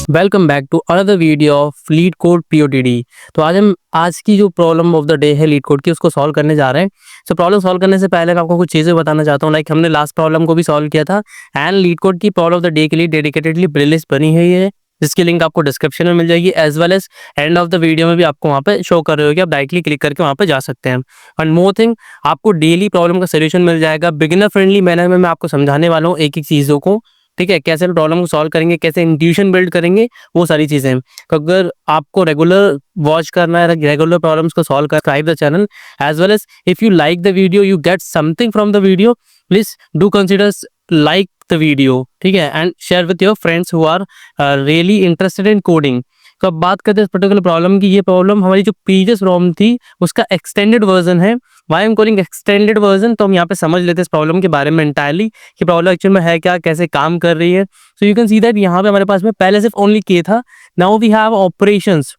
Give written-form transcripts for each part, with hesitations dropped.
Welcome back to another video of LeetCode POTD. तो हम आज की जो प्रॉब्लम ऑफ द डे है लीड कोड की, उसको सॉल्व करने जा रहे हैं। सो प्रॉब्लम सॉल्व करने से पहले मैं आपको कुछ चीज़ें बताना चाहता हूँ। लाइक हमने लास्ट प्रॉब्लम को भी सॉल्व किया था एंड लीड कोड की प्रॉब्लम ऑफ द डे के लिए डेडिकेटेडली प्लेलिस्ट बनी हुई है, जिसकी लिंक आपको डिस्क्रिप्शन में मिल जाएगी, as well as end of the video में भी आपको वहाँ पे शो कर रहे हो कि आप डायरेक्टली क्लिक करके वहाँ पे जा सकते हैं। एंड मोर थिंग, आपको डेली प्रॉब्लम का सोल्यूशन मिल जाएगा। बिगिनर फ्रेंडली मैनर में मैं आपको समझाने वाला हूँ एक एक चीज़ों को, ठीक है। कैसे प्रॉब्लम को सॉल्व करेंगे, कैसे इंट्यूशन बिल्ड करेंगे, वो सारी चीज़ें। तो अगर आपको रेगुलर वॉच करना है, रेगुलर प्रॉब्लम्स को सॉल्व कर, subscribe the channel, as well as if you like the video, you get something from the video, please do consider like the video, ठीक है, and share with your friends who are really interested in coding. तो अब बात करते हैं इस particular problem की। ये प्रॉब्लम हमारी जो प्रीवियस प्रॉब्लम थी उसका एक्सटेंडेड वर्जन है। Why am calling extended version, तो हम यहाँ पे समझ लेते हैं इस प्रॉब्लम के बारे में एंटायरली कि प्रॉब्लम एक्चुअल में है क्या, कैसे काम कर रही है। So you can see that यहाँ पे हमारे पास में पहले सिर्फ ओनली के था, नाउ वी हैव ऑपरेशंस।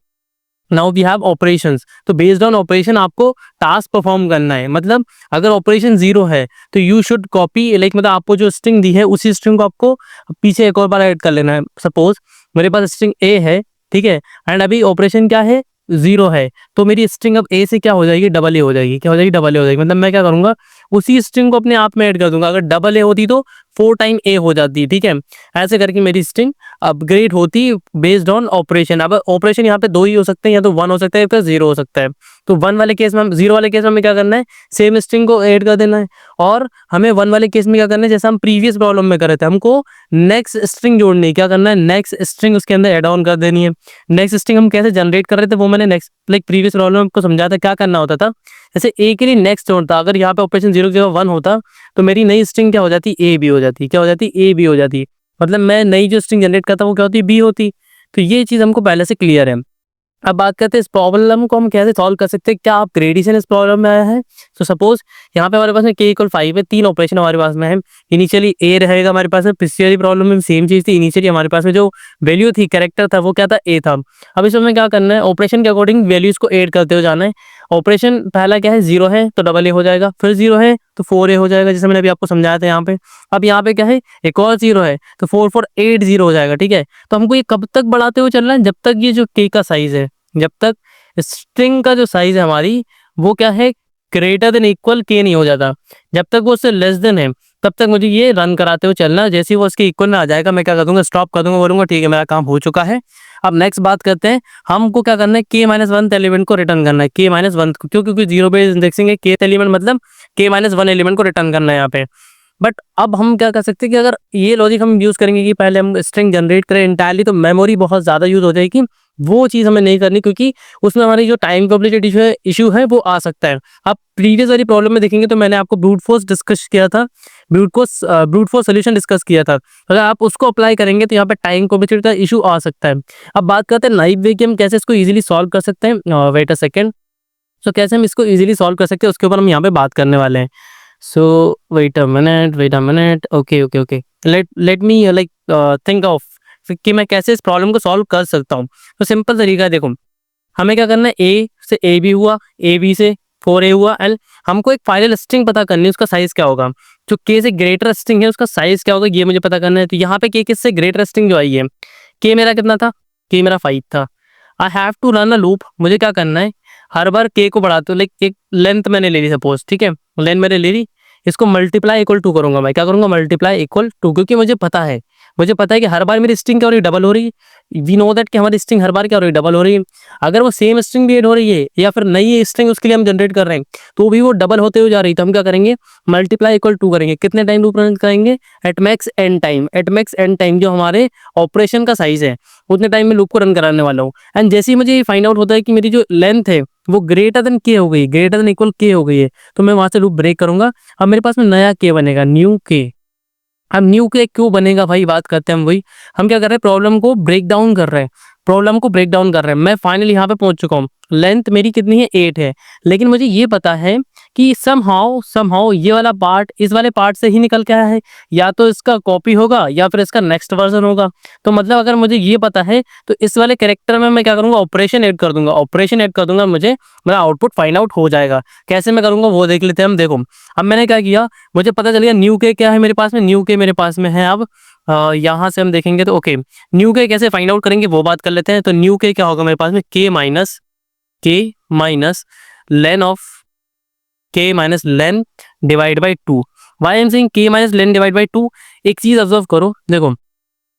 तो बेस्ड ऑन ऑपरेशन आपको टास्क परफॉर्म करना है। मतलब अगर ऑपरेशन 0 है तो यू शुड कॉपी, लाइक मतलब आपको जो स्ट्रिंग दी है उसी स्ट्रिंग को आपको पीछे एक और बार ऐड कर लेना है। सपोज मेरे पास स्ट्रिंग ए है, ठीक है, एंड अभी ऑपरेशन क्या है, 0 है, तो मेरी स्ट्रिंग अब ए से क्या हो जाएगी, डबल ए हो जाएगी। क्या हो जाएगी, डबल ए हो जाएगी। मतलब मैं क्या करूंगा, उसी स्ट्रिंग को अपने आप में ऐड कर दूंगा। अगर डबल ए होती तो 4 टाइम ए हो जाती, ठीक है। ऐसे करके मेरी स्ट्रिंग अपग्रेड होती बेस्ड ऑन ऑपरेशन। अब ऑपरेशन यहाँ पे 2 ही हो सकते हैं, या तो 1 हो सकता है या फिर 0 हो सकता है। तो 1 वाले केस में, 0 वाले केस में हमें क्या करना है, सेम स्ट्रिंग को ऐड कर देना है। और हमें 1 वाले केस में क्या करना है, जैसे हम प्रीवियस प्रॉब्लम में कर रहे थे, हमको नेक्स्ट स्ट्रिंग जोड़नी है। क्या करना है, नेक्स्ट स्ट्रिंग उसके अंदर एड ऑन कर देनी है। नेक्स्ट स्ट्रिंग हम कैसे जनरेट कर रहे थे वो मैंने नेक्स्ट, लाइक प्रीवियस प्रॉब्लम को समझाया था क्या करना होता था। जैसे ए के लिए नेक्स्ट जोड़ता, अगर यहाँ पे ऑपरेशन 0 की जगह 1 होता तो मेरी नई स्ट्रिंग क्या हो जाती, ए बी हो जाती। क्या हो जाती, ए बी हो जाती। मतलब मैं नई जो स्ट्रिंग जनरेट करता वो क्या होती, बी होती। तो ये चीज़ हमको पहले से क्लियर है। अब बात करते हैं इस प्रॉब्लम को हम कैसे सॉल्व कर सकते हैं, क्या आप ग्रेडिशन इस प्रॉब्लम में आया है। तो सपोज यहाँ पे हमारे पास में k = 5 है, 3 ऑपरेशन हमारे पास में है। इनिशियली ए रहेगा हमारे पास में, पिछली प्रॉब्लम में सेम चीज़ थी। इनिशियली हमारे पास में जो वैल्यू थी, कैरेक्टर था, वो क्या था, ए था। अब इसमें क्या करना है, ऑपरेशन के अकॉर्डिंग वैल्यूज को ऐड करते हुए जाना है। ऑपरेशन पहला क्या है, 0 है तो डबल ए हो जाएगा, फिर 0 है तो 4 ए हो जाएगा, जैसे मैंने अभी आपको समझाया था यहाँ पे। अब यहाँ पे क्या है, एक और 0 है तो 4 4 8 0 हो जाएगा, ठीक है। तो हमको ये कब तक बढ़ाते हुए चलना है, जब तक ये जो के का साइज है, जब तक स्ट्रिंग का जो साइज है हमारी वो क्या है, ग्रेटर देन इक्वल के नहीं हो जाता। जब तक वो उससे लेस देन है तब तक मुझे ये रन कराते हुए चलना। जैसे ही वो उसके इक्वल में आ जाएगा मैं क्या कर दूंगा, स्टॉप कर दूंगा, बोलूंगा ठीक है मेरा काम हो चुका है। अब नेक्स्ट बात करते हैं, हमको क्या करना है, k-1 एलिमेंट को रिटर्न करना है। k-1 क्यों, क्योंकि 0 बेस्ड इंडेक्सिंग है, k एलिमेंट मतलब k-1 एलिमेंट को रिटर्न करना है यहाँ पे। बट अब हम क्या कर सकते हैं कि अगर ये लॉजिक हम यूज़ करेंगे कि पहले हम स्ट्रिंग जनरेट करें इंटायरली, तो मेमोरी बहुत ज़्यादा यूज़ हो जाएगी। वो चीज़ हमें नहीं करनी, क्योंकि उसमें हमारी जो टाइम कॉम्प्लेक्सिटी इशू है वो आ सकता है। आप प्रीवियस वाली प्रॉब्लम में देखेंगे तो मैंने आपको ब्रूट फोर्स डिस्कस किया था, ब्रूट फोर्स सोल्यूशन डिस्कस किया था। अगर आप उसको अप्लाई करेंगे तो यहाँ पे टाइम कॉम्प्लेक्सिटी का इशू आ सकता है। अब बात करते हैं नाइव वे कि हम कैसे इसको ईजिली सॉल्व कर सकते हैं। Wait a second. सो कैसे हम इसको ईजिली सॉल्व कर सकते हैं उसके ऊपर हम यहाँ पे बात करने वाले हैं। So wait a minute. Okay. Let me think of कि मैं कैसे इस प्रॉब्लम को सॉल्व कर सकता हूँ। तो सिंपल तरीका है, देखो हमें क्या करना है, ए से ए बी हुआ, ए बी से 4a हुआ, एंड हमको एक फाइनल स्ट्रिंग पता करनी है, उसका साइज क्या होगा। जो के से ग्रेटर स्ट्रिंग है उसका साइज क्या होगा ये मुझे पता करना है। तो यहाँ पे के किससे ग्रेटर स्ट्रिंग जो आई है, के मेरा कितना था, के मेरा 5 था। I have to run a loop. मुझे क्या करना है, हर बार के को बढ़ाते हो, लाइक एक लेंथ मैंने ले ली सपोज, ठीक है, लेंथ मैंने ले ली, इसको मल्टीप्लाई इक्वल टू करूंगा। मैं क्या करूंगा, मल्टीप्लाई इक्वल टू, क्योंकि मुझे पता है कि हर बार मेरी स्ट्रिंग क्या हो रही है, डबल हो रही है। वी नो दैट कि हमारी स्ट्रिंग हर बार क्या हो रही है, डबल हो रही है। अगर वो सेम स्ट्रिंग भी ऐड हो रही है या फिर नई स्ट्रिंग उसके लिए हम जनरेट कर रहे हैं तो भी वो डबल होते हुए जा रही है, तो हम क्या करेंगे, मल्टीप्लाई इक्वल टू करेंगे। कितने टाइम लूप रन करेंगे, एट मैक्स एन टाइम जो हमारे ऑपरेशन का साइज है उतने टाइम में लूप को रन कराने वाला हूँ। एंड जैसे ही मुझे ये फाइंड आउट होता है कि मेरी जो लेंथ है वो ग्रेटर देन के हो गई, ग्रेटर देन इक्वल के हो गई है, तो मैं वहां से लूप ब्रेक करूंगा। अब मेरे पास में नया के बनेगा, न्यू के। अब न्यू के क्यों बनेगा भाई, बात करते हैं हम वही। हम क्या कर रहे हैं, प्रॉब्लम को ब्रेक डाउन कर रहे हैं। मैं फाइनली यहाँ पे पहुंच चुका हूँ। लेंथ मेरी कितनी है, 8 है, लेकिन मुझे ये पता है कि समहाउ ये वाला पार्ट इस वाले पार्ट से ही निकल के आया है, या तो इसका कॉपी होगा या फिर इसका नेक्स्ट वर्जन होगा। तो मतलब अगर मुझे ये पता है तो इस वाले कैरेक्टर में मैं क्या करूँगा, ऑपरेशन ऐड कर दूंगा, ऑपरेशन ऐड कर दूंगा, मुझे मेरा आउटपुट फाइंड आउट हो जाएगा। कैसे मैं करूँगा वो देख लेते हैं हम। देखो अब मैंने क्या किया, मुझे पता चल गया न्यू के क्या है मेरे पास में, न्यू के मेरे पास में है। अब यहाँ से हम देखेंगे तो ओके, न्यू के कैसे फाइंड आउट करेंगे वो बात कर लेते हैं। तो न्यू के क्या होगा मेरे पास में, k minus len of k minus len divide by 2। Why am saying k minus len divide by 2। एक चीज ऑब्जर्व करो, देखो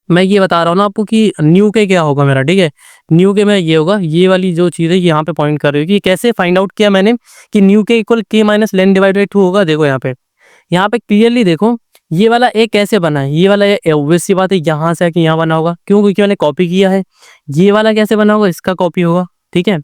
मैं ये बता रहा हूँ ना आपको कि न्यू के क्या होगा मेरा, ठीक है। न्यू के में ये होगा, ये वाली जो चीज़ है यहाँ पे पॉइंट कर रही है कि कैसे फाइंड आउट किया मैंने कि न्यू के इक्वल के माइनस लेन डिवाइड बाई 2 होगा। देखो यहाँ पे क्लियरली देखो ये वाला ए कैसे बना है, ये वाला ऑब्वियस सी बात है यहाँ से आके यहाँ बना होगा, क्यों, क्योंकि मैंने कॉपी किया है। ये वाला कैसे बना होगा, इसका कॉपी होगा, ठीक है।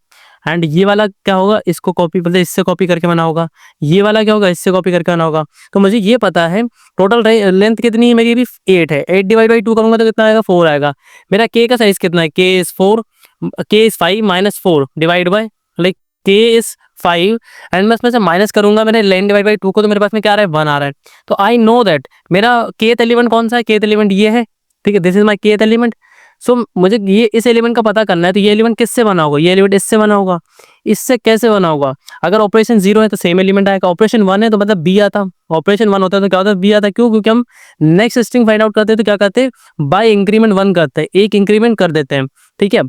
एंड ये वाला क्या होगा, इसको कॉपी मतलब इससे कॉपी करके बना होगा। ये वाला क्या होगा, इससे कॉपी करके बना होगा। तो मुझे ये पता है टोटल लेंथ कितनी है मेरी, भी 8 है। 8 डिवाइड बाई 2 करूंगा तो कितना आएगा, 4 आएगा। मेरा के का साइज कितना है, के इज 4, के is 5 minus 4 divide by like के इज 5 एंड मैं इसमें से माइनस करूंगा मेरे लेन डिवाइड बाई 2 को, तो मेरे पास में क्या आ रहा है, 1 आ रहा है। तो आई नो दैट मेरा केथ एलिमेंट कौन सा है, केथ एलिमेंट ये है, ठीक है, this is my kth element. So मुझे ये इस एलिमेंट का पता करना है। तो ये एलिमेंट किससे बना होगा, ये एलिमेंट इससे बना होगा। इससे कैसे बना होगा, अगर ऑपरेशन 0 है तो सेम एलिमेंट आएगा, ऑपरेशन 1 है तो मतलब बी आता, ऑपरेशन 1 होता है तो क्या होता है, बी आता। क्यों, क्योंकि हम नेक्स्ट स्ट्रिंग फाइंड आउट करते हैं तो क्या करते हैं, बाय इंक्रीमेंट 1 करते हैं, एक इंक्रीमेंट कर देते हैं, ठीक है।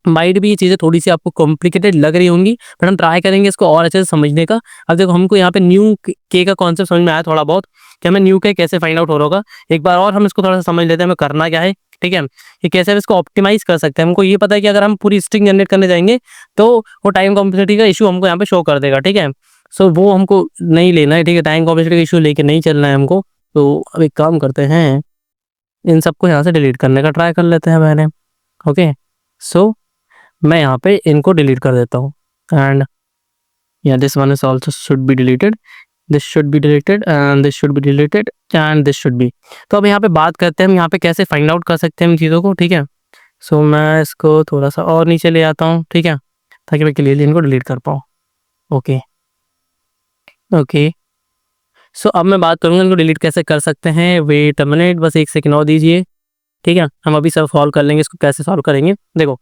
माइट भी ये चीज़ें थोड़ी सी आपको कॉम्प्लिकेटेड लग रही होंगी, पर हम ट्राई करेंगे इसको और अच्छे से समझने का। अब देखो हमको यहाँ पे न्यू के का कॉन्सेप्ट समझ में आया थोड़ा बहुत कि हमें न्यू के कैसे फाइंड आउट हो रहा होगा। एक बार और हम इसको थोड़ा सा समझ लेते हैं हमें करना क्या है, ठीक है, कि कैसे हम इसको ऑप्टिमाइज कर सकते हैं। हमको ये पता है कि अगर हम पूरी स्ट्रिंग जनरेट करने जाएंगे तो वो टाइम कॉम्प्लेक्सिटी का इशू हमको यहाँ पे शो कर देगा, ठीक है। सो वो हमको नहीं लेना है, ठीक है, टाइम कॉम्प्लेक्सिटी का इशू लेके नहीं चलना है हमको। तो अब एक काम करते हैं, इन सबको यहाँ से डिलीट करने का ट्राई कर लेते हैं मैंने, ओके। सो मैं यहाँ पे इनको डिलीट कर देता हूँ एंड या this one is also should be deleted, this should be deleted and this should be deleted and this should be. तो अब यहाँ पे बात करते हैं हम यहाँ पे कैसे फाइंड आउट कर सकते हैं इन चीज़ों को, ठीक है। सो मैं इसको थोड़ा सा और नीचे ले आता हूँ, ठीक है, ताकि मैं क्लियरली इनको डिलीट कर पाऊँ। ओके ओके, सो अब मैं बात करूँगा इनको डिलीट कैसे कर सकते हैं। वेट अ मिनट, बस एक सेकंड और दीजिए, ठीक है। हम अभी सब सॉल्व कर लेंगे, इसको कैसे सॉल्व करेंगे। देखो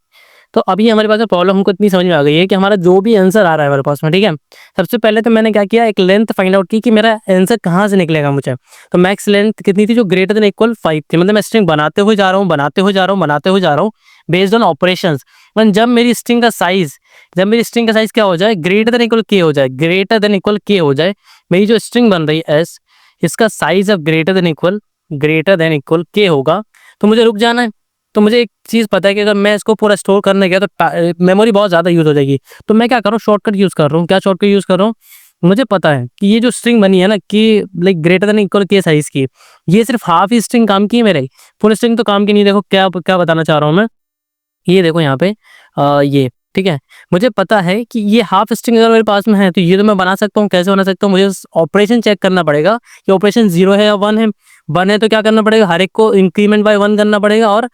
तो अभी हमारे पास प्रॉब्लम हमको इतनी समझ में आ गई है कि हमारा जो भी आंसर आ रहा है हमारे पास में, ठीक है, सबसे पहले तो मैंने क्या किया, एक लेंथ फाइंड आउट की कि मेरा आंसर कहाँ से निकलेगा मुझे। तो मैक्स लेंथ कितनी थी, जो ग्रेटर देन इक्वल 5 थी। मतलब मैं स्ट्रिंग बनाते हुए जा रहा हूँ, बनाते हुए जा रहा हूँ, बनाते हुए जा रहा हूँ बेस्ड ऑन ऑपरेशंस। जब मेरी स्ट्रिंग का साइज, जब मेरी स्ट्रिंग का साइज क्या हो जाए, ग्रेटर देन इक्वल के हो जाए, ग्रेटर देन इक्वल के हो जाए, मेरी जो स्ट्रिंग बन रही है एस, इसका साइज अब ग्रेटर देन इक्वल के होगा, तो मुझे रुक जाना है। तो मुझे एक चीज़ पता है कि अगर मैं इसको पूरा स्टोर करने गया तो मेमोरी बहुत ज़्यादा यूज़ हो जाएगी। तो मैं क्या कर रहा हूँ, शॉर्टकट यूज़ कर रहा हूँ। क्या शॉर्टकट यूज़ कर रहा हूँ, मुझे पता है कि ये जो स्ट्रिंग बनी है ना कि लाइक ग्रेटर देन इक्वल के साइज़ की, ये सिर्फ हाफ ही स्ट्रिंग काम की है मेरे, फुल स्ट्रिंग तो काम की नहीं। देखो क्या क्या बताना चाह रहा हूँ मैं, ये देखो यहाँ पे ये, ठीक है, मुझे पता है कि ये हाफ स्ट्रिंग अगर मेरे पास में है तो ये तो मैं बना सकता हूँ। कैसे बना सकता हूँ, मुझे ऑपरेशन चेक करना पड़ेगा कि ऑपरेशन 0 है या 1 है। 1 है तो क्या करना पड़ेगा, हर एक को इंक्रीमेंट बाय 1 करना पड़ेगा, और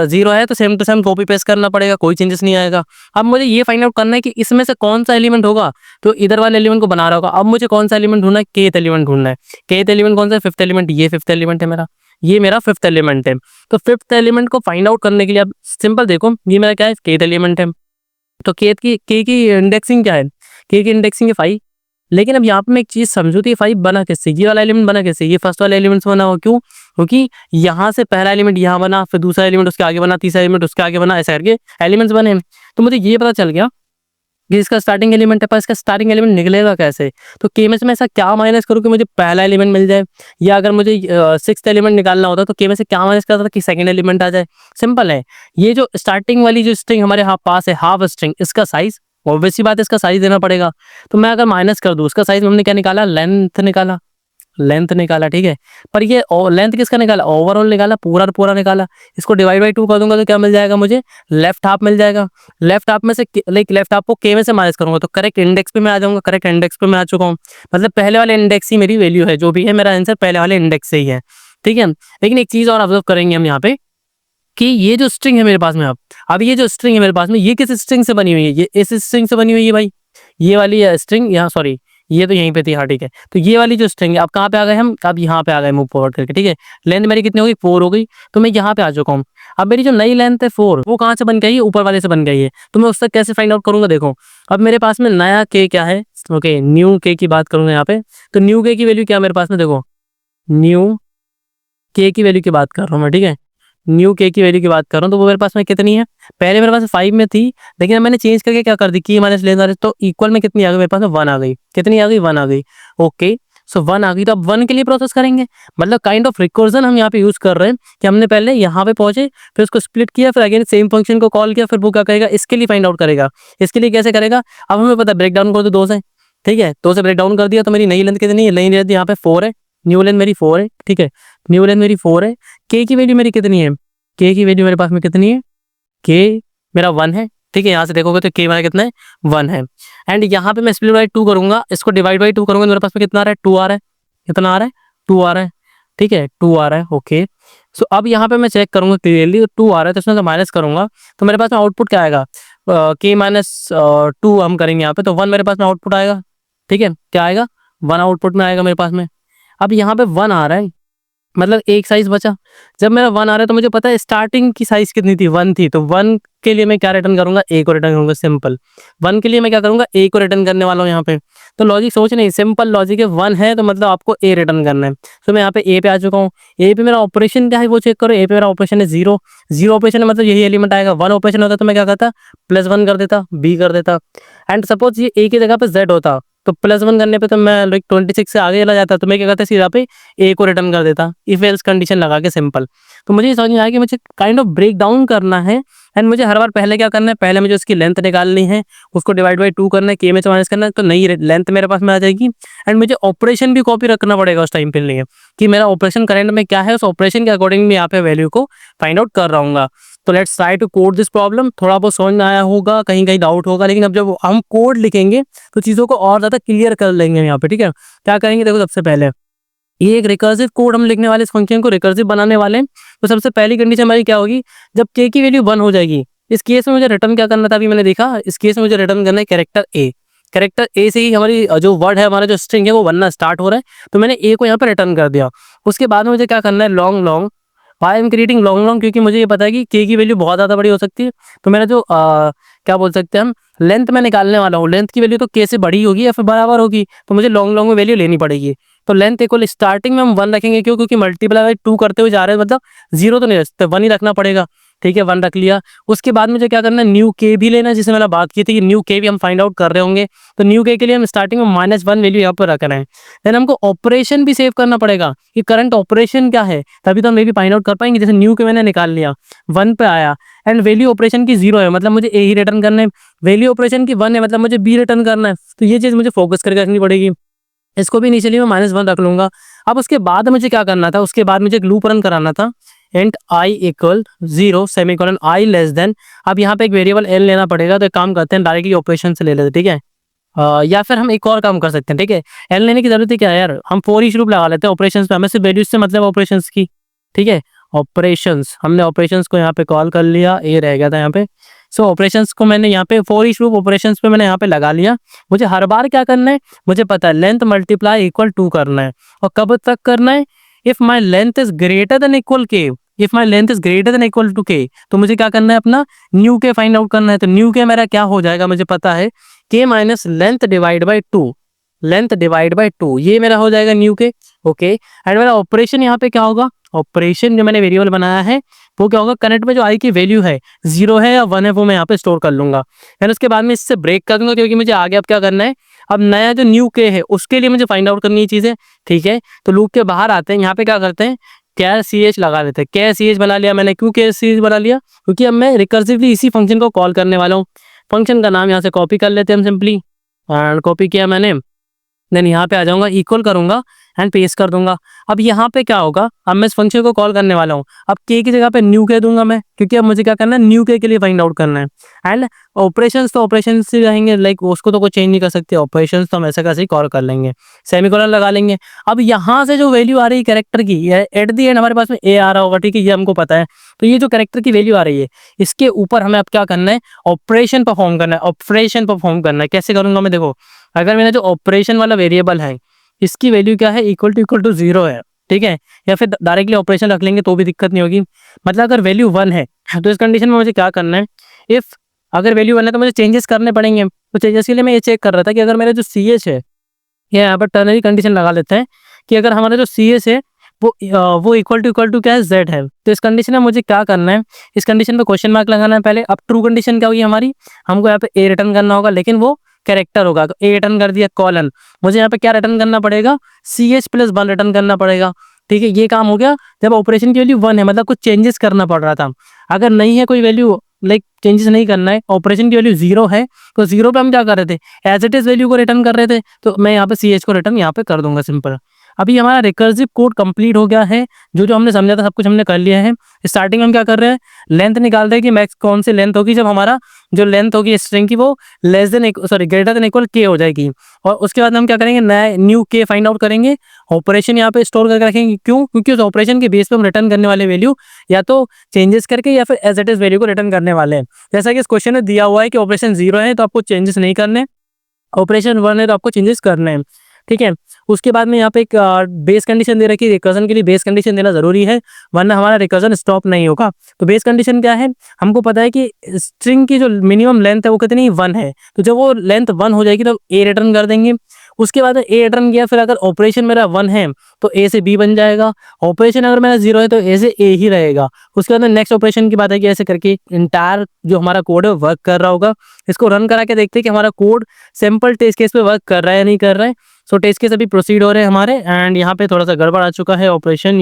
0 है तो same to same copy paste करना पड़ेगा, कोई चेंजेस नहीं आएगा। अब मुझे ये फाइंड आउट करना है कि इसमें से कौन सा एलिमेंट होगा, तो इधर वाले एलिमेंट को बना रहा होगा। अब मुझे कौन सा एलिमेंट ढूंढना है, केथ एलिमेंट ढूंढना है। केथ एलिमेंट कौन सा है, फिफ्थ एलिमेंट, ये फिफ्थ एलिमेंट है मेरा, ये मेरा फिफ्थ एलिमेंट है। तो फिफ्थ एलिमेंट को फाइंड आउट करने के लिए अब सिंपल देखो, ये मेरा क्या है, केथ एलिमेंट है। तो के की इंडेक्सिंग क्या है, के की इंडेक्सिंग है 5। लेकिन अब यहाँ पे मैं एक चीज समझू, तो ये 5 बना कैसे, ये वाला एलिमेंट बना कैसे, ये फर्स्ट वाला एलिमेंट बना हो, क्यों, क्योंकि यहाँ से पहला एलिमेंट यहाँ बना, फिर दूसरा एलिमेंट उसके आगे बना, तीसरा एलिमेंट उसके आगे बना, ऐसे करके एलिमेंट्स बने। तो मुझे ये पता चल गया कि इसका स्टार्टिंग एलिमेंट है, पर इसका स्टार्टिंग एलिमेंट निकलेगा कैसे। तो के में से मैं ऐसा क्या माइनस करूँ कि मुझे पहला एलिमेंट मिल जाए, या अगर मुझे सिक्स्थ एलिमेंट निकालना होता तो के में से क्या माइनस करता था कि सेकंड एलिमेंट आ जाए। सिंपल है। ये जो स्टार्टिंग वाली जो स्ट्रिंग हमारे पास है, हाफ स्ट्रिंग, इसका साइज, ऑब्वियस सी बात है इसका साइज देना पड़ेगा। तो मैं अगर माइनस कर दूँ, उसका साइज हमने क्या निकाला, लेंथ निकाला, ठीक है। पर ये लेंथ किसका निकाला, ओवरऑल निकाला, पूरा निकाला। इसको डिवाइड बाई 2 कर दूंगा तो क्या मिल जाएगा मुझे, लेफ्ट हाफ मिल जाएगा। लेफ्ट हाफ में से लाइक लेफ्ट हाफ को के में से माइनस करूंगा तो करेक्ट इंडेक्स पे मैं आ जाऊंगा, करेक्ट इंडेक्स पे मैं आ चुका हूँ। मतलब पहले वाले इंडेक्स ही मेरी वैल्यू है, जो भी है मेरा आंसर पहले वाले इंडेक्स से ही है, ठीक है। लेकिन एक चीज और ऑब्जर्व करेंगे हम यहाँ पे कि ये जो स्ट्रिंग है मेरे पास में, अब ये जो स्ट्रिंग है मेरे पास में, ये किस स्ट्रिंग से बनी हुई है, ये इस स्ट्रिंग से बनी हुई है भाई, ये वाली स्ट्रिंग यहाँ, सॉरी ये तो यहीं पे थी, हाँ ठीक है। तो ये वाली जो स्ट्रिंग है, अब कहाँ पे आ गए हम, अब यहाँ पे आ गए मूव फॉरवर्ड करके, ठीक है। लेंथ मेरी कितनी हो गई, 4 हो गई, तो मैं यहाँ पे आ चुका हूँ। अब मेरी जो नई लेंथ है 4, वो कहाँ से बन गई है, ऊपर वाले से बन गई है। तो मैं उससे कैसे फाइंड आउट करूंगा, देखो अब मेरे पास में नया के क्या है, ओके न्यू के की बात करूंगा यहाँ पे। तो न्यू के की वैल्यू क्या है मेरे पास में, देखो न्यू के की वैल्यू की बात कर रहा हूँ मैं, ठीक है। न्यू के की वैल्यू की बात कर रहा हूँ, तो वो मेरे पास में कितनी है, पहले मेरे पास 5 में थी, लेकिन अब मैंने चेंज करके क्या कर दी, की माइनस लेना, तो इक्वल में कितनी आ गई मेरे पास में, 1 आ गई। कितनी आ गई, 1 आ गई। ओके, सो 1 आ गई, तो अब 1 के लिए प्रोसेस करेंगे, मतलब काइंड ऑफ रिकर्जन हम यहाँ पे यूज कर रहे हैं कि हमने पहले यहाँ पे पहुंचे, फिर उसको स्प्लिट किया, फिर अगेन सेम फंक्शन को कॉल किया, फिर वो क्या करेगा, इसके लिए फाइंड आउट करेगा। इसके लिए कैसे करेगा, अब हमें पता है ब्रेक डाउन कर दो 2 से, ठीक है। 2 से ब्रेक डाउन कर दिया, तो मेरी नई लेंथ कितनी है, नई लेंथ यहाँ पे 4 है, न्यू लेंथ मेरी 4 है, ठीक है। न्यू लेंथ मेरी 4 है। के की वैल्यू मेरी कितनी है, के की वैल्यू मेरे पास में कितनी है, के मेरा 1 है, ठीक है। यहाँ से देखोगे तो के मेरा कितना है, 1 है। एंड यहाँ पे मैं स्प्लिट बाई 2 करूंगा, इसको डिवाइड बाई 2 करूंगा, तो मेरे पास में कितना आ रहा है, 2 आ रहा है। कितना आ रहा है, 2 आ रहा है, ठीक है, 2 आ रहा है। ओके, सो अब यहाँ पे मैं चेक करूंगा क्लियरली, 2 आ रहा है, तो इसमें से माइनस करूंगा, तो मेरे पास में आउटपुट क्या आएगा, के माइनस 2 हम करेंगे यहाँ पे, तो 1 मेरे पास में आउटपुट आएगा, ठीक है। क्या आएगा, 1 आउटपुट में आएगा मेरे पास में। अब यहाँ पे 1 आ रहा है, मतलब एक साइज बचा। जब मेरा 1 आ रहा है, तो मुझे पता है स्टार्टिंग की साइज कितनी थी, 1 थी, तो 1 के लिए मैं क्या रिटर्न करूंगा, ए को रिटर्न करूंगा, सिंपल। 1 के लिए मैं क्या करूंगा, ए को रिटर्न करने वाला हूँ यहाँ पे। तो लॉजिक सोच नहीं, सिंपल लॉजिक है, 1 है तो मतलब आपको ए रिटर्न करना है। तो मैं यहाँ पे ए पे आ चुका हूँ। ए पे मेरा ऑपरेशन क्या है वो चेक करो, ए पे मेरा ऑपरेशन है 0। 0 ऑपरेशन है, मतलब यही एलिमेंट आएगा। 1 ऑपरेशन होता तो मैं क्या करता, +1 कर देता, बी कर देता। एंड सपोज ये ए की जगह पे जेड होता, तो +1 करने पे तो मैं लाइक 26 से आगे चला जाता, तो मैं क्या करता, सीधा पे ए को रिटर्न कर देता, इफ एल्स कंडीशन लगा के, सिंपल। तो मुझे ये समझ में आया कि मुझे काइंड ऑफ ब्रेक डाउन करना है, एंड मुझे हर बार पहले क्या करना है, पहले मुझे उसकी लेंथ निकालनी है, उसको डिवाइड बाई 2 करना है, के में से माइनस करना है, तो नई लेंथ मेरे पास में आ जाएगी। एंड मुझे ऑपरेशन भी कॉपी रखना पड़ेगा उस टाइम पे लिए, कि मेरा ऑपरेशन करंट में क्या है, उस ऑपरेशन के अकॉर्डिंग मैं यहाँ पे वैल्यू को फाइंड आउट कर रहा हूँ। तो let's try to code this problem. थोड़ा बहुत समझ में आया होगा, कहीं कहीं डाउट होगा, लेकिन अब जब हम कोड लिखेंगे तो चीज़ों को और ज़्यादा क्लियर कर लेंगे यहाँ पे, ठीक है। क्या करेंगे, देखो सबसे पहले ये एक रिकर्सिव कोड हम लिखने वाले, इस फंक्शन को रिकर्सिव बनाने वाले हैं। तो सबसे पहली कंडीशन हमारी क्या होगी, जब के की वैल्यू 1 हो जाएगी, इस केस में मुझे रिटर्न क्या करना था, अभी मैंने देखा, इस केस में मुझे रिटर्न करना है कैरेक्टर ए। कैरेक्टर ए से ही हमारी जो वर्ड है, हमारा जो स्ट्रिंग है वो बनना स्टार्ट हो रहा है, तो मैंने ए को यहाँ पे रिटर्न कर दिया। उसके बाद में मुझे क्या करना है, long long, why am creating long long, क्योंकि मुझे ये पता है कि के की वैल्यू बहुत ज़्यादा बड़ी हो सकती है। तो मेरा जो क्या बोल सकते हैं हम, लेंथ मैं निकालने वाला हूँ, लेंथ की वैल्यू तो के से बड़ी होगी या फिर बराबर होगी, तो मुझे लॉन्ग लॉन्ग में वैल्यू लेनी पड़ेगी। तो लेंथ इक्वल स्टार्टिंग में हम 1 रखेंगे, क्यों, क्योंकि मल्टीप्लाई बाई 2 करते हुए जा रहे हैं, मतलब 0 तो नहीं रखते, 1 ही रखना पड़ेगा, ठीक है। 1 रख लिया। उसके बाद मुझे क्या करना है, न्यू के भी लेना है, जिससे मैंने बात की थी कि न्यू के भी हम फाइंड आउट कर रहे होंगे। तो न्यू के लिए हम स्टार्टिंग में -1 वैल्यू यहाँ पर रख रहे हैं। देन हमको ऑपरेशन भी सेव करना पड़ेगा कि करंट ऑपरेशन क्या है, तभी तो हम ये भी फाइंड आउट कर पाएंगे। जैसे न्यू के मैंने निकाल लिया, 1 पे आया, एंड वैल्यू ऑपरेशन की 0 है, मतलब मुझे ए ही रिटर्न करना है। वैल्यू ऑपरेशन की 1 है, मतलब मुझे बी रिटर्न करना है। तो ये चीज़ मुझे फोकस करके रखनी पड़ेगी। इसको भी इनिशियली मैं -1 रख लूंगा। अब उसके बाद मुझे क्या करना था, उसके बाद मुझे एक लूप रन कराना था, and I equal 0 semicolon I less than. अब यहाँ पे एक वेरिएबल एल लेना पड़ेगा, तो एक काम करते हैं, डायरेक्टली ऑपरेशन से ले लेते हैं, ठीक है। या फिर हम एक और काम कर सकते हैं, ठीक है। एल लेने की जरूरत है क्या है यार, हम फॉर ईच लूप लगा लेते हैं ऑपरेशंस पे, हमें सिर्फ वैल्यूज से मतलब ऑपरेशंस की, ठीक है। ऑपरेशंस, हमने ऑपरेशंस को यहाँ पे कॉल कर लिया, ए रह गया था यहाँ पे। सो ऑपरेशंस को मैंने यहाँ पे फॉर ईच लूप ऑपरेशंस पे मैंने यहाँ पे लगा लिया। मुझे हर बार क्या करना है, मुझे पता है लेंथ मल्टीप्लाई इक्वल 2 करना है, और कब तक करना है, if my length is greater than equal k, if my length is greater than equal to k, तो मुझे क्या करना है, अपना न्यू के फाइंड आउट करना है। तो न्यू के मेरा क्या हो जाएगा, मुझे पता है, के minus length divide by 2, length divide by 2, ये मेरा हो जाएगा न्यू के। ओके, एंड मेरा ऑपरेशन यहाँ पे क्या होगा, ऑपरेशन जो मैंने वेरिएबल बनाया है वो क्या होगा, करंट में जो आई की वैल्यू है 0 है या 1 है, वो मैं यहाँ पे स्टोर कर लूंगा। फिर उसके बाद में इससे ब्रेक कर दूंगा, क्योंकि मुझे आगे अब क्या करना है, अब नया जो न्यू के है उसके लिए मुझे फाइंड आउट करनी है चीजें, ठीक है। तो लूप के बाहर आते हैं, यहाँ पे क्या करते हैं, कैर सी एच लगा देते हैं। कैर सी एच बना लिया मैंने, क्यों कैर सी एच बना लिया, क्योंकि अब मैं रिकर्सिवली इसी फंक्शन को कॉल करने वाला हूँ। फंक्शन का नाम यहाँ से कॉपी कर लेते हैं हम सिंपली, एंड कॉपी किया मैंने, देन यहाँ पे आ जाऊंगा, इक्वल करूंगा एंड पेस्ट कर दूंगा। अब यहाँ पे क्या होगा, अब मैं इस फंक्शन को कॉल करने वाला हूँ, अब के की जगह पे न्यू के दूंगा मैं, क्योंकि अब मुझे क्या करना है, न्यू के लिए फाइंड आउट करना है। एंड ऑपरेशंस तो ऑपरेशन से रहेंगे, लाइक उसको तो कोई चेंज नहीं कर सकते, ऑपरेशंस तो हम ऐसा कैसे ही कॉल कर लेंगे, सेमीकोलन लगा लेंगे। अब यहाँ से जो वैल्यू आ रही है कैरेक्टर की, एट दी एंड हमारे पास में ए आ रहा होगा, ठीक है, ये हमको पता है। तो ये जो कैरेक्टर की वैल्यू आ रही है, इसके ऊपर हमें अब क्या करना है, ऑपरेशन परफॉर्म करना है, ऑपरेशन परफॉर्म करना है। कैसे करूंगा मैं, देखो अगर मेरा जो ऑपरेशन वाला वेरिएबल है इसकी वैल्यू क्या है, इक्वल टू 0 है, ठीक है, या फिर डायरेक्टली ऑपरेशन रख लेंगे तो भी दिक्कत नहीं होगी। मतलब अगर वैल्यू 1 है तो इस कंडीशन में मुझे क्या करना है, इफ़ अगर वैल्यू 1 है तो मुझे चेंजेस करने पड़ेंगे। तो चेंजेस के लिए मैं ये चेक कर रहा था कि अगर मेरा जो सी एच है, या यहाँ पर टर्नरी कंडीशन लगा लेते हैं कि अगर हमारा जो सी एच है वो इक्वल टू क्या है, जेड है। तो इस कंडीशन में मुझे क्या करना है, इस कंडीशन पे क्वेश्चन मार्क लगाना है पहले। अब ट्रू कंडीशन क्या होगी हमारी, हमको यहाँ पे ए रिटर्न करना होगा, लेकिन वो कैरेक्टर होगा, तो ए रिटर्न कर दिया कॉलन। मुझे यहाँ पे क्या रिटर्न करना पड़ेगा, सी एच प्लस 1 रिटर्न करना पड़ेगा, ठीक है। ये काम हो गया जब ऑपरेशन की वैल्यू 1 है, मतलब कुछ चेंजेस करना पड़ रहा था। अगर नहीं है कोई वैल्यू, लाइक चेंजेस नहीं करना है, ऑपरेशन की वैल्यू 0 है, तो 0 पे हम क्या कर रहे थे, एज इट इज वैल्यू को रिटर्न कर रहे थे। तो मैं यहाँ पे सी एच को रिटर्न यहाँ पे कर दूंगा, सिंपल। अभी हमारा रिकर्सिव कोड कंप्लीट हो गया है, जो हमने समझा था सब कुछ हमने कर लिया है। स्टार्टिंग में हम क्या कर रहे हैं, लेंथ निकाल रहे हैं कि मैक्स कौन सी लेंथ होगी जब हमारा जो लेंथ होगी स्ट्रिंग की वो ग्रेटर देन इक्वल के हो जाएगी। और उसके बाद हम क्या करेंगे, नया न्यू के फाइंड आउट करेंगे, ऑपरेशन यहाँ पे स्टोर करके रखेंगे। क्यों, क्योंकि उस ऑपरेशन के बेस पे हम रिटर्न करने वाले वैल्यू या तो चेंजेस करके या फिर एज इट इज वैल्यू को रिटर्न करने वाले हैं। जैसा कि इस क्वेश्चन में दिया हुआ है कि ऑपरेशन 0 है तो आपको चेंजेस नहीं करने, ऑपरेशन 1 है तो आपको चेंजेस करने हैं, ठीक है। उसके बाद में यहाँ पे एक बेस कंडीशन दे रखी है, रिकर्जन के लिए बेस कंडीशन देना जरूरी है, वरना हमारा रिकर्जन स्टॉप नहीं होगा। तो बेस कंडीशन क्या है, हमको पता है कि स्ट्रिंग की जो मिनिमम लेंथ है वो कितनी 1 है, तो जब वो लेंथ 1 हो जाएगी तो ए रिटर्न कर देंगे। उसके बाद ए रिटर्न किया, फिर अगर ऑपरेशन मेरा 1 है तो ए से बी बन जाएगा, ऑपरेशन अगर मेरा 0 है तो ए से ए ही रहेगा। उसके बाद नेक्स्ट ऑपरेशन की बात है कि ऐसे करके इंटायर जो हमारा कोड है वर्क कर रहा होगा। इसको रन करा के देखते हैं कि हमारा कोड सिंपल टेस्ट केस पे वर्क कर रहा है या नहीं कर रहा है। सो टेस्ट केस अभी प्रोसीड हो रहे हैं हमारे, एंड यहाँ पे थोड़ा सा गड़बड़ आ चुका है, ऑपरेशन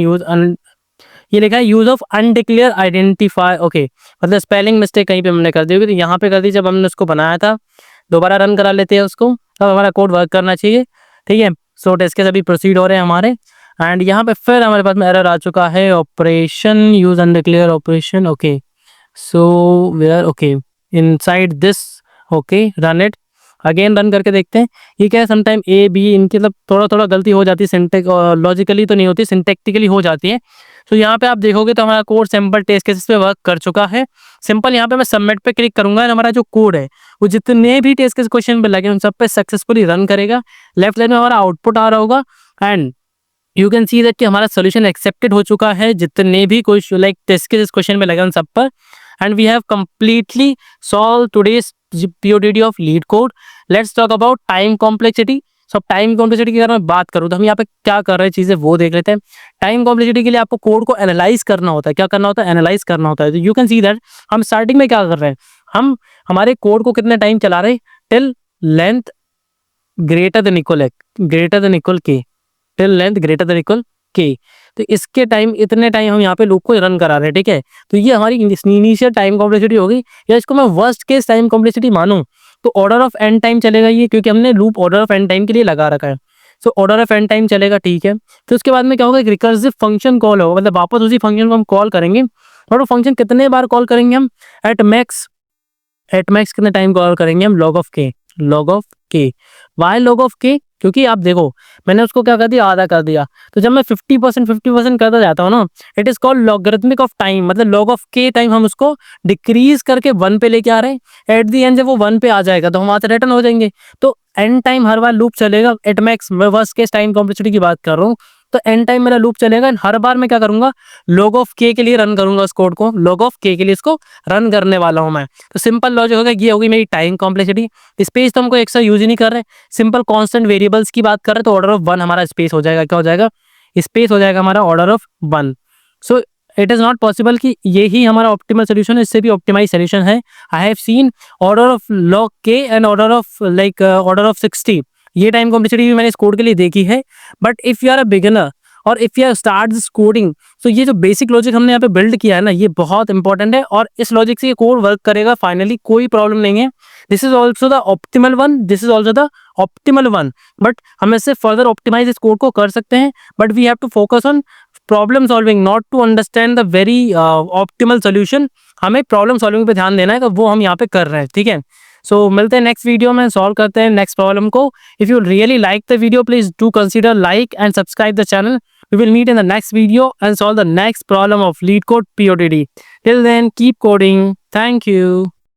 ये लिखा है use of undeclared identify, okay, मतलब स्पेलिंग मिस्टेक कहीं पे हमने कर दी होगी, तो यहाँ पे कर दी जब हमने उसको बनाया था। दोबारा रन करा लेते हैं उसको, तब हमारा कोड वर्क करना चाहिए, ठीक है। सो टेस्ट केस अभी प्रोसीड हो रहे हैं हमारे, एंड यहाँ पे फिर हमारे पास में एरर आ चुका है, operation use undeclared operation, okay. So where, okay, inside this, okay, run it again, run करके देखते हैं। ये क्या है, समटाइम ए बी इनकी मतलब थोड़ा गलती हो जाती है, सिंटेक्स लॉजिकली तो नहीं होती, सिंटेक्टिकली हो जाती है। तो यहाँ पे आप देखोगे तो हमारा कोड सिंपल टेस्ट केसेस पे वर्क कर चुका है। सिंपल यहाँ पे मैं सबमिट पे क्लिक करूंगा और हमारा जो कोड है वो जितने भी टेस्ट केस क्वेश्चन पे लगे उन सब पे सक्सेसफुली रन करेगा। लेफ्ट साइड में हमारा आउटपुट आ रहा होगा, and you can see that कि हमारा सोल्यूशन एक्सेप्टेड हो चुका है, जितने भी question like test case question पे लगे उन सब पर। And we have completely solve today's PODD of LeetCode. Let's talk about time complexity. So time complexity की अगर मैं बात करूँ तो हम यहाँ पे क्या कर रहे हैं चीजें वो देख लेते हैं। टाइम कॉम्प्लेक्सिटी के लिए आपको कोड को एनालाइज करना होता है। क्या करना होता है, एनालाइज करना होता है। तो यू कैन सी दैट हम स्टार्टिंग में क्या कर रहे हैं, हम हमारे कोड को कितने टाइम चला रहे हैं, till length greater than equal k, till length greater than equal k. तो इसके टाइम इतने टाइम हम यहाँ पे लूप को रन करा रहे हैं, ठीक है। तो ये हमारी इनिशियल टाइम कॉम्प्लेक्सिटी होगी, या इसको मैं वर्स्ट केस टाइम कॉम्प्लेक्सिटी मानूं तो ऑर्डर ऑफ एन टाइम चलेगा ये, क्योंकि हमने loop order of n time के लिए लगा रखा है। So order of n time चलेगा, ठीक है। तो उसके बाद में क्या होगा, एक रिकर्सिव फंक्शन कॉल होगा, मतलब वापस उसी फंक्शन को हम कॉल करेंगे। और वो फंक्शन कितने बार कॉल करेंगे हम, एट मैक्स कितने टाइम कॉल करेंगे हम, log of k। Why log of k, क्योंकि आप देखो मैंने उसको क्या कर दिया, आधा कर दिया। तो जब मैं 50% करता जाता हूँ ना, it is called logarithmic of time, मतलब log of k टाइम हम उसको डिक्रीज करके 1 पे लेके आ रहे हैं। एट दी एंड जब वो 1 पे आ जाएगा तो हम वहां से रिटर्न हो जाएंगे। तो एन टाइम हर बार लूप चलेगा एट मैक्स, मैं वर्स्ट केस टाइम कॉम्प्लेक्सिटी की बात कर रहा हूँ। तो एन टाइम मेरा लूप चलेगा, हर बार मैं क्या करूंगा, log of k के लिए रन करूंगा उस कोड को, log of k के लिए इसको रन करने वाला हूं मैं। तो सिंपल लॉजिक होगा, ये होगी मेरी टाइम कॉम्प्लेक्सिटी। स्पेस तो हमको एक्स्ट्रा यूज ही नहीं कर रहे, सिंपल कांस्टेंट वेरिएबल्स की बात कर रहे हैं, तो ऑर्डर ऑफ 1 हमारा स्पेस हो जाएगा, क्या हो जाएगा, स्पेस हो जाएगा हमारा order of 1। So it is not possible कि ये ही हमारा ऑप्टिमल सोल्यूशन है, इससे भी ऑप्टिमाइज सोल्यूशन है। I have seen order of log k and order of 60, ये टाइम कॉम्प्लेक्सिटी भी मैंने इस कोड के लिए देखी है। But if you are a beginner और if you start this coding, तो ये जो बेसिक लॉजिक हमने यहाँ पे बिल्ड किया है ना, ये बहुत इंपॉर्टेंट है, और इस लॉजिक से ये कोड वर्क करेगा फाइनली, कोई प्रॉब्लम नहीं है। This is also the optimal one, but हम इससे फर्दर ऑप्टिमाइज इस कोड को कर सकते हैं। But we have to focus on problem solving, not to understand the very optimal solution. हमें प्रॉब्लम सॉल्विंग पे ध्यान देना है, तो वो हम यहाँ पे कर रहे हैं, ठीक है। सो मिलते हैं नेक्स्ट वीडियो में, सॉल्व करते हैं नेक्स्ट प्रॉब्लम को। If you really like the video, please do consider like and subscribe the channel. We will meet in the next video and solve the next problem of LeetCode PODD. Till then, keep coding. Thank you.